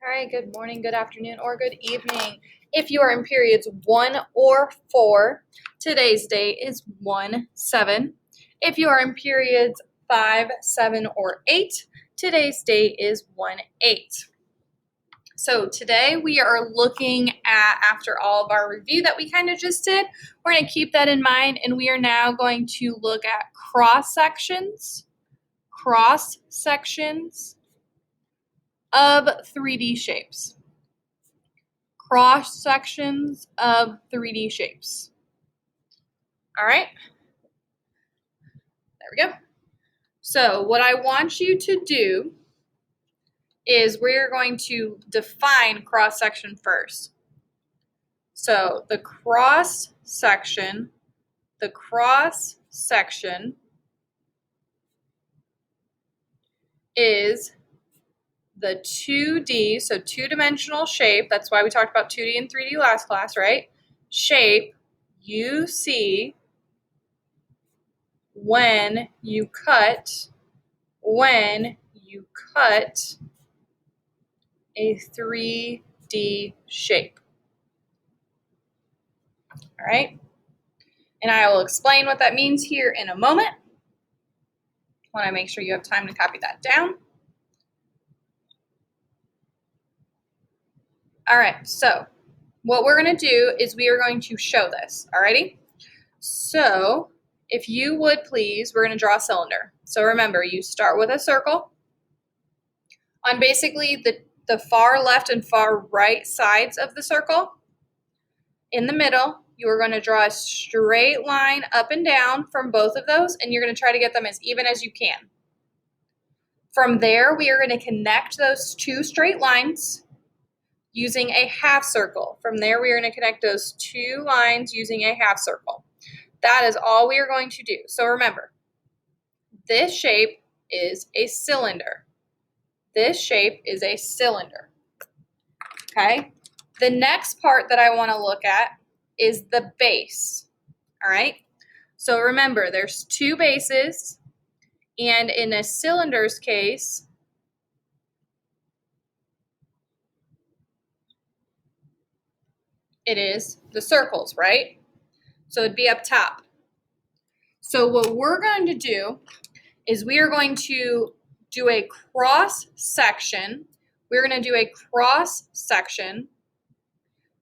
All right, good morning, good afternoon, or good evening. If you are in periods 1 or 4, today's date is 1/7. If you are in periods 5, 7, or 8, today's date is 1/8. So today we are looking at, after all of our review that we kind of just did, we're going to keep that in mind, and we are now going to look at cross sections of 3D shapes. Cross sections of 3D shapes. All right, there we go. So what I want you to do is we're going to define cross section first. So the cross section is the 2D, so two-dimensional shape. That's why we talked about 2D and 3D last class, right? Shape you see when you cut a 3D shape. All right? And I will explain what that means here in a moment. I want to make sure you have time to copy that down. All right, so what we're going to do is we are going to show this, alrighty? So if you would please, we're going to draw a cylinder. So remember, you start with a circle. On basically the far left and far right sides of the circle, in the middle, you are going to draw a straight line up and down from both of those, and you're going to try to get them as even as you can. From there, we are going to connect those two straight lines using a half circle. From there, we are going to connect those two lines using a half circle. That is all we are going to do. So remember, this shape is a cylinder. This shape is a cylinder. Okay? The next part that I want to look at is the base. All right? So remember, there's two bases, and in a cylinder's case, it is the circles, right? So it'd be up top. So what we're going to do is we are going to do a cross section. We're going to do a cross section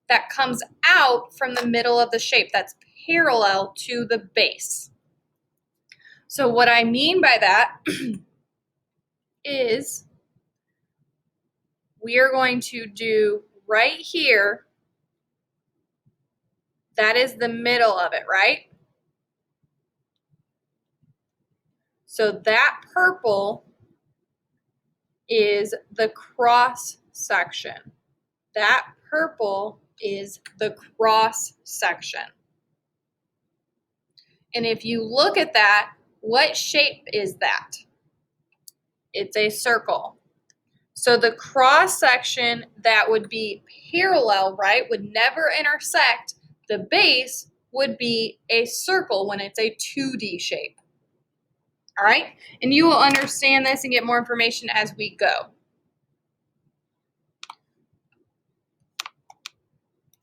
that comes out from the middle of the shape, that's parallel to the base. So what I mean by that is we are going to do right here, that is the middle of it, right? So that purple is the cross section. That purple is the cross section. And if you look at that, what shape is that? It's a circle. So the cross section that would be parallel, right, would never intersect. The base would be a circle when it's a 2D shape. All right? And you will understand this and get more information as we go.